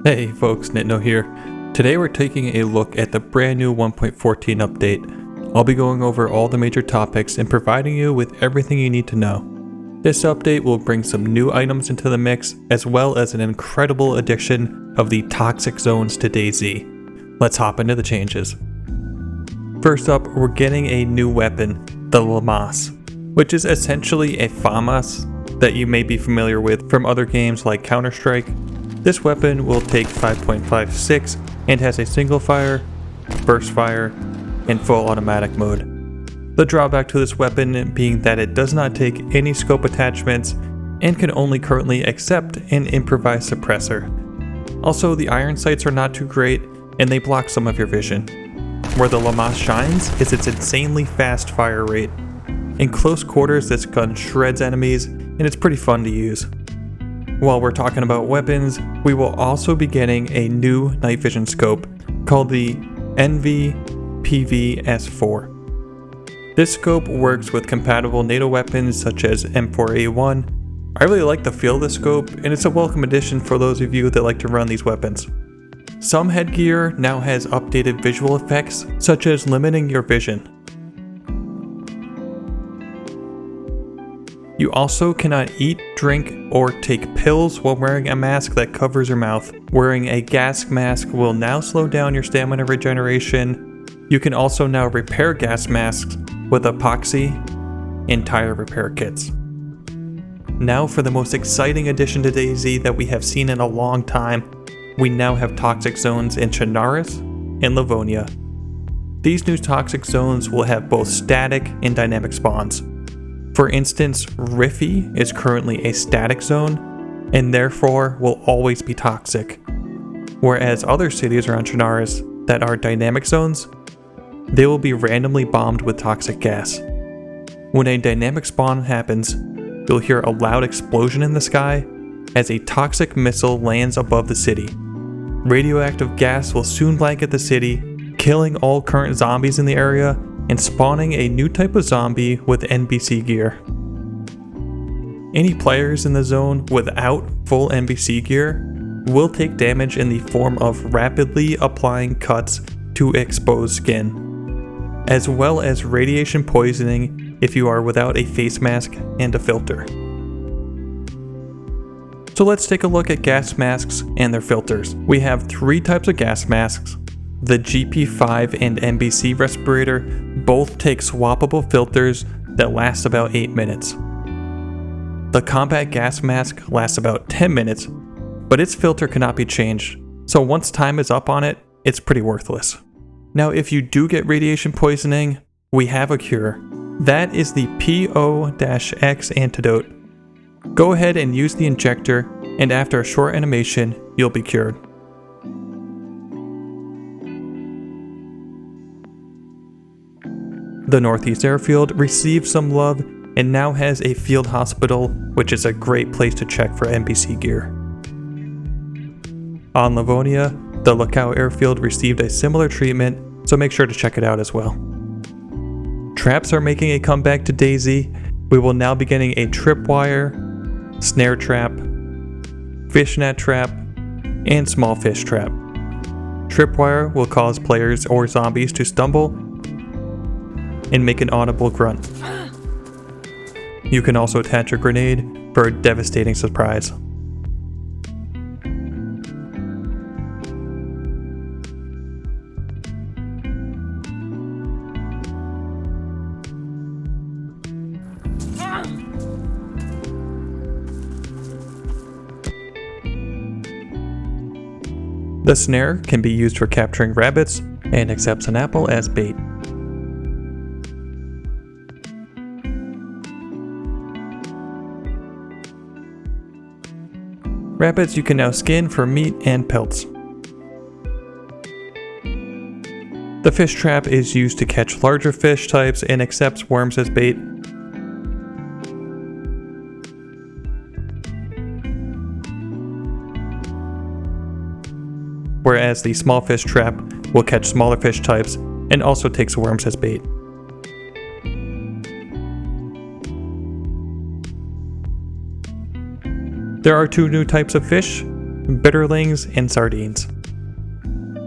Hey folks, Nitno here. Today we're taking a look at the brand new 1.14 update. I'll be going over all the major topics and providing you with everything you need to know. This update will bring some new items into the mix, as well as an incredible addition of the toxic zones to DayZ. Let's hop into the changes. First up, we're getting a new weapon, the Lamas, which is essentially a FAMAS that you may be familiar with from other games like Counter-Strike. This weapon will take 5.56 and has a single fire, burst fire, and full automatic mode. The drawback to this weapon being that it does not take any scope attachments and can only currently accept an improvised suppressor. Also, the iron sights are not too great and they block some of your vision. Where the Lamas shines is its insanely fast fire rate. In close quarters, this gun shreds enemies and it's pretty fun to use. While we're talking about weapons, we will also be getting a new night vision scope called the NV-PV-S4. This scope works with compatible NATO weapons such as M4A1. I really like the feel of the scope, and it's a welcome addition for those of you that like to run these weapons. Some headgear now has updated visual effects, such as limiting your vision. You also cannot eat, drink, or take pills while wearing a mask that covers your mouth. Wearing a gas mask will now slow down your stamina regeneration. You can also now repair gas masks with epoxy and tire repair kits. Now for the most exciting addition to DayZ that we have seen in a long time, we now have toxic zones in Chernarus and Livonia. These new toxic zones will have both static and dynamic spawns. For instance, Riffy is currently a static zone, and therefore will always be toxic. Whereas other cities around Chernarus that are dynamic zones, they will be randomly bombed with toxic gas. When a dynamic spawn happens, you'll hear a loud explosion in the sky as a toxic missile lands above the city. Radioactive gas will soon blanket the city, killing all current zombies in the area and spawning a new type of zombie with NBC gear. Any players in the zone without full NBC gear will take damage in the form of rapidly applying cuts to exposed skin, as well as radiation poisoning if you are without a face mask and a filter. So let's take a look at gas masks and their filters. We have three types of gas masks. The GP5 and NBC respirator both take swappable filters that last about 8 minutes. The combat gas mask lasts about 10 minutes, but its filter cannot be changed, so once time is up on it, it's pretty worthless. Now if you do get radiation poisoning, we have a cure. That is the PO-X antidote. Go ahead and use the injector, and after a short animation, you'll be cured. The Northeast Airfield received some love and now has a field hospital, which is a great place to check for NBC gear. On Livonia, the Lookout Airfield received a similar treatment, so make sure to check it out as well. Traps are making a comeback to DayZ. We will now be getting a tripwire, snare trap, fishnet trap, and small fish trap. Tripwire will cause players or zombies to stumble and make an audible grunt. You can also attach a grenade for a devastating surprise. The snare can be used for capturing rabbits and accepts an apple as bait. Rabbits you can now skin for meat and pelts. The fish trap is used to catch larger fish types and accepts worms as bait. Whereas the small fish trap will catch smaller fish types and also takes worms as bait. There are two new types of fish, bitterlings, and sardines.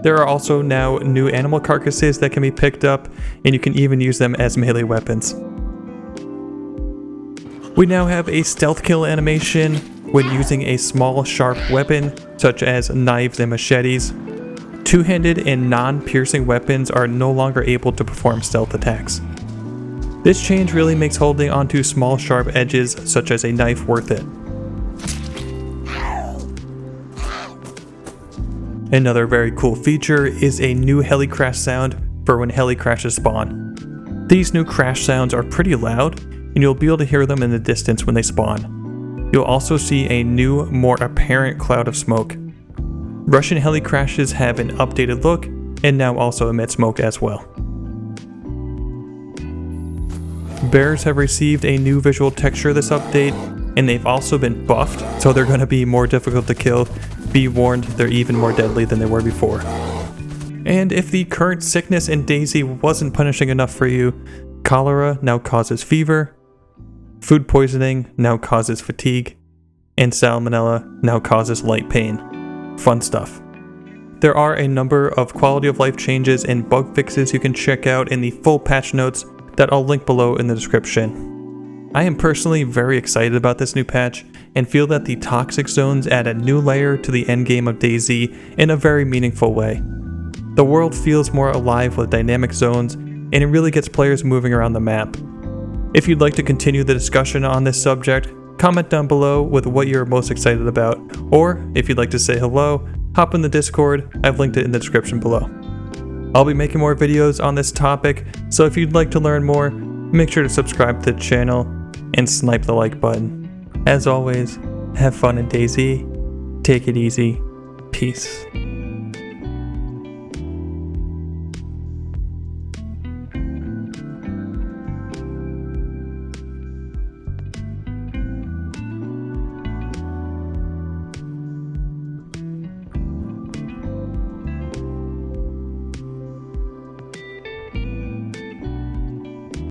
There are also now new animal carcasses that can be picked up, and you can even use them as melee weapons. We now have a stealth kill animation when using a small sharp weapon such as knives and machetes. Two-handed and non-piercing weapons are no longer able to perform stealth attacks. This change really makes holding onto small sharp edges such as a knife worth it. Another very cool feature is a new heli crash sound for when heli crashes spawn. These new crash sounds are pretty loud, and you'll be able to hear them in the distance when they spawn. You'll also see a new, more apparent cloud of smoke. Russian heli crashes have an updated look and now also emit smoke as well. Bears have received a new visual texture this update, and they've also been buffed, so they're going to be more difficult to kill. Be warned, they're even more deadly than they were before. And if the current sickness in DayZ wasn't punishing enough for you, cholera now causes fever, food poisoning now causes fatigue, and salmonella now causes light pain. Fun stuff. There are a number of quality of life changes and bug fixes you can check out in the full patch notes that I'll link below in the description. I am personally very excited about this new patch and feel that the toxic zones add a new layer to the endgame of DayZ in a very meaningful way. The world feels more alive with dynamic zones, and it really gets players moving around the map. If you'd like to continue the discussion on this subject, comment down below with what you're most excited about, or if you'd like to say hello, hop in the Discord. I've linked it in the description below. I'll be making more videos on this topic, so if you'd like to learn more, make sure to subscribe to the channel and snipe the like button. As always, have fun in DayZ, take it easy, peace.